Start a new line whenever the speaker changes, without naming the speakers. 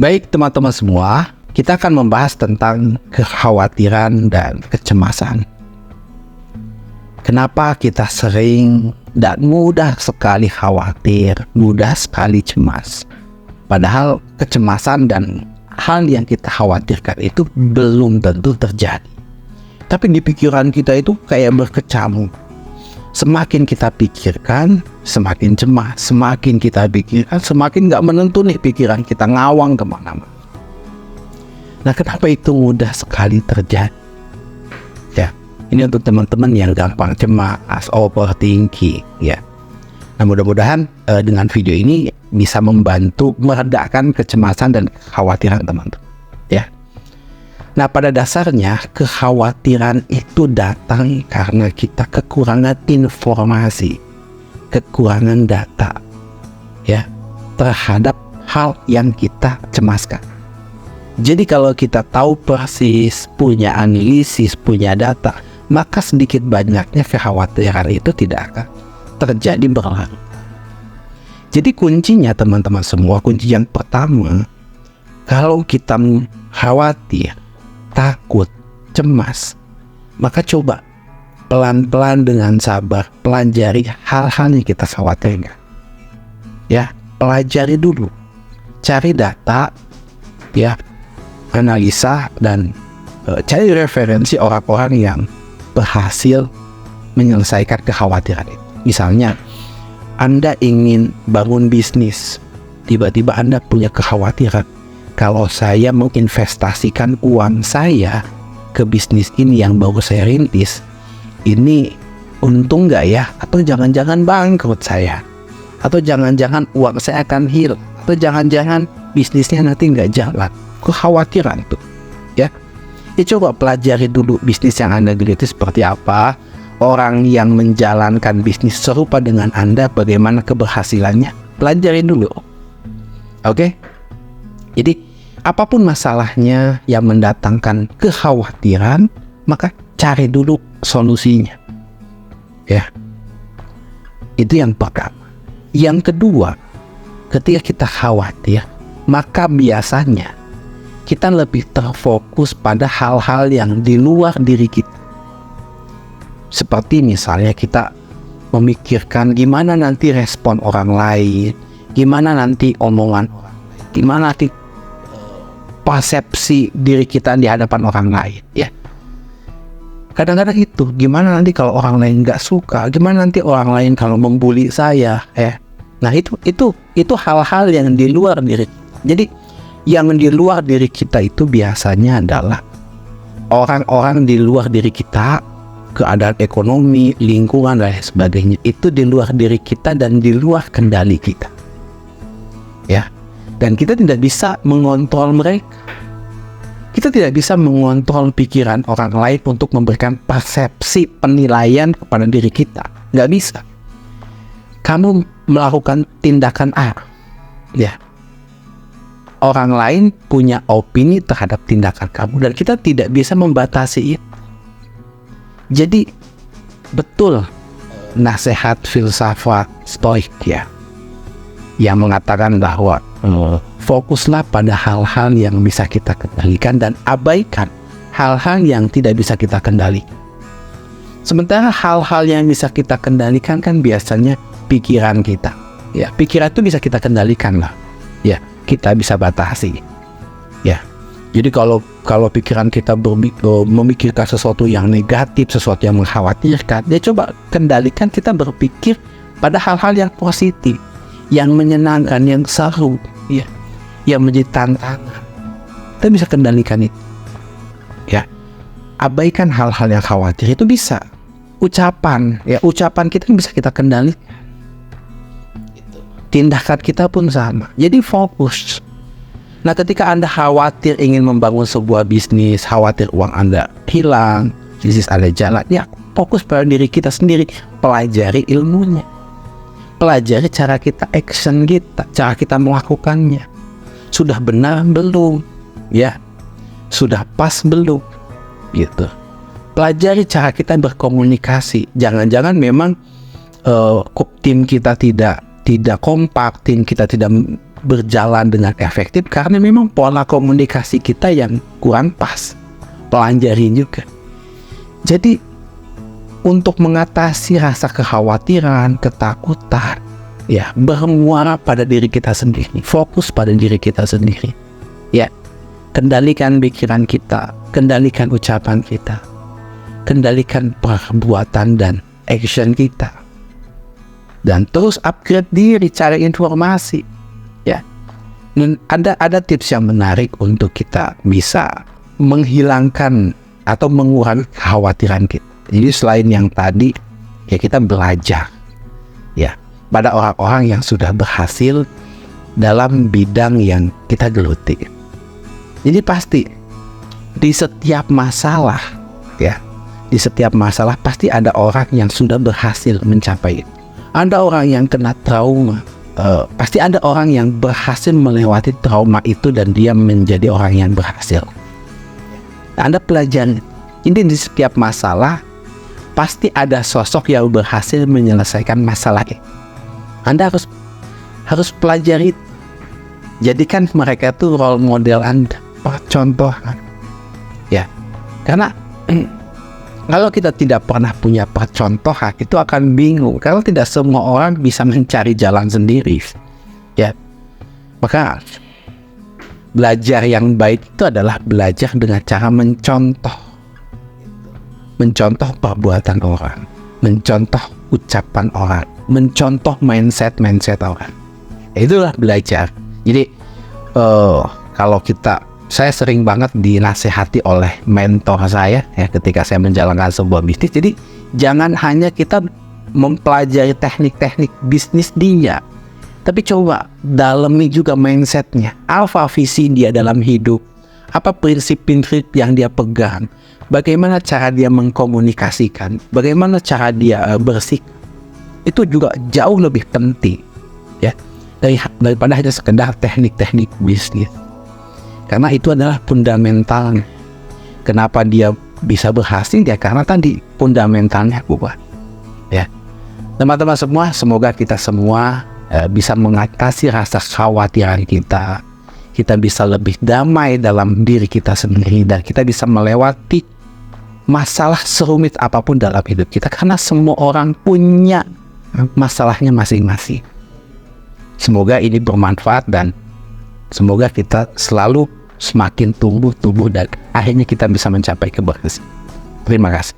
Baik teman-teman semua, kita akan membahas tentang kekhawatiran dan kecemasan. Kenapa kita sering dan mudah sekali khawatir, mudah sekali cemas. Padahal kecemasan dan hal yang kita khawatirkan itu belum tentu terjadi. Tapi di pikiran kita itu kayak berkecamuk. Semakin kita pikirkan, semakin cemas. Semakin kita pikirkan, semakin gak menentu nih pikiran kita, ngawang kemana-mana. Nah, kenapa itu mudah sekali terjadi? Ya, ini untuk teman-teman yang gampang cemas, overthinking, ya. Nah, mudah-mudahan dengan video ini bisa membantu meredakan kecemasan dan kekhawatiran teman-teman, ya. Nah, pada dasarnya kekhawatiran itu datang karena kita kekurangan informasi, kekurangan data, ya, terhadap hal yang kita cemaskan. Jadi kalau kita tahu persis, punya analisis, punya data, maka sedikit banyaknya kekhawatiran itu tidak akan terjadi berulang. Jadi kuncinya teman-teman semua, kunci yang pertama, kalau kita khawatir, takut, cemas, maka coba pelan-pelan dengan sabar pelajari hal-hal yang kita khawatirkan. Ya, pelajari dulu, cari data, ya, analisa dan cari referensi orang-orang yang berhasil menyelesaikan kekhawatiran itu. Misalnya, Anda ingin bangun bisnis, tiba-tiba Anda punya kekhawatiran, kalau saya menginvestasikan uang saya ke bisnis ini yang baru saya rintis, ini untung nggak ya? Atau jangan-jangan bangkrut saya? Atau jangan-jangan uang saya akan hilang? Atau jangan-jangan bisnisnya nanti nggak jalan? Kekhawatiran tuh, ya. Coba pelajari dulu bisnis yang Anda geluti seperti apa, orang yang menjalankan bisnis serupa dengan Anda, bagaimana keberhasilannya. Pelajari dulu, oke? Jadi apapun masalahnya yang mendatangkan kekhawatiran, maka cari dulu solusinya. Ya. Itu yang pertama. Yang kedua, ketika kita khawatir, maka biasanya kita lebih terfokus pada hal-hal yang di luar diri kita. Seperti misalnya kita memikirkan gimana nanti respon orang lain, gimana nanti omongan orang lain, gimana nanti persepsi diri kita di hadapan orang lain, ya. Kadang-kadang itu, gimana nanti kalau orang lain nggak suka, gimana nanti orang lain kalau membuli saya, ya. Nah, itu hal-hal yang di luar diri. Jadi yang di luar diri kita itu biasanya adalah orang-orang di luar diri kita, keadaan ekonomi, lingkungan dan sebagainya. Itu di luar diri kita dan di luar kendali kita, ya. Dan kita tidak bisa mengontrol mereka. Kita tidak bisa mengontrol pikiran orang lain untuk memberikan persepsi penilaian kepada diri kita. Nggak bisa. Kamu melakukan tindakan A, ya. Orang lain punya opini terhadap tindakan kamu dan kita tidak bisa membatasi itu. Jadi betul nasihat filsafat Stoik, ya, yang mengatakan bahwa fokuslah pada hal-hal yang bisa kita kendalikan dan abaikan hal-hal yang tidak bisa kita kendalikan. Sementara hal-hal yang bisa kita kendalikan kan biasanya pikiran kita. Ya, pikiran itu bisa kita kendalikan lah. Ya, kita bisa batasi. Ya. Jadi kalau pikiran kita memikirkan sesuatu yang negatif, sesuatu yang mengkhawatirkan, ya coba kendalikan kita berpikir pada hal-hal yang positif, yang menyenangkan, yang seru, ya, yang menjadi tantangan. Kita bisa kendalikan itu, ya. Abaikan hal-hal yang khawatir itu bisa. Ucapan kita bisa kita kendalikan. Tindakan kita pun sama. Jadi fokus. Nah, ketika Anda khawatir ingin membangun sebuah bisnis, khawatir uang Anda hilang, bisnis Anda jalan, ya fokus pada diri kita sendiri. Pelajari ilmunya. Pelajari cara kita action kita, cara kita melakukannya. Sudah benar belum? Ya. Sudah pas belum? Gitu. Pelajari cara kita berkomunikasi. Jangan-jangan memang tim kita tidak kompak, tim kita tidak berjalan dengan efektif karena memang pola komunikasi kita yang kurang pas. Pelajari juga. Jadi untuk mengatasi rasa kekhawatiran, ketakutan, ya bermuara pada diri kita sendiri, fokus pada diri kita sendiri. Ya, kendalikan pikiran kita, kendalikan ucapan kita, kendalikan perbuatan dan action kita. Dan terus upgrade diri, cari informasi. Ya, dan ada tips yang menarik untuk kita bisa menghilangkan atau mengurangi kekhawatiran kita. Jadi selain yang tadi, ya kita belajar, ya, pada orang-orang yang sudah berhasil dalam bidang yang kita geluti. Jadi pasti di setiap masalah, ya, di setiap masalah pasti ada orang yang sudah berhasil mencapai itu. Ada orang yang kena trauma, pasti ada orang yang berhasil melewati trauma itu dan dia menjadi orang yang berhasil. Anda pelajari, ini di setiap masalah pasti ada sosok yang berhasil menyelesaikan masalah itu. Anda harus pelajari, jadikan mereka itu role model Anda, percontohan. Ya, karena kalau kita tidak pernah punya percontohan, itu akan bingung. Kalau tidak semua orang bisa mencari jalan sendiri, ya. Maka belajar yang baik itu adalah belajar dengan cara mencontoh perbuatan orang, mencontoh ucapan orang, mencontoh mindset orang. Itulah belajar. Jadi kalau saya sering banget dinasehati oleh mentor saya, ya, ketika saya menjalankan sebuah bisnis. Jadi jangan hanya kita mempelajari teknik-teknik bisnis dia, tapi coba dalami juga mindsetnya. Apa visi dia dalam hidup, apa prinsip-prinsip yang dia pegang, bagaimana cara dia mengkomunikasikan, bagaimana cara dia bersikap. Itu juga jauh lebih penting, ya, daripada hanya sekedar teknik-teknik bisnis. Karena itu adalah fundamental. Kenapa dia bisa berhasil? Ya karena tadi fundamentalnya kuat. Ya, teman-teman semua, semoga kita semua bisa mengatasi rasa kekhawatiran kita. Kita bisa lebih damai dalam diri kita sendiri dan kita bisa melewati masalah serumit apapun dalam hidup kita. Karena semua orang punya masalahnya masing-masing. Semoga ini bermanfaat dan semoga kita selalu semakin tumbuh dan akhirnya kita bisa mencapai keberhasilan. Terima kasih.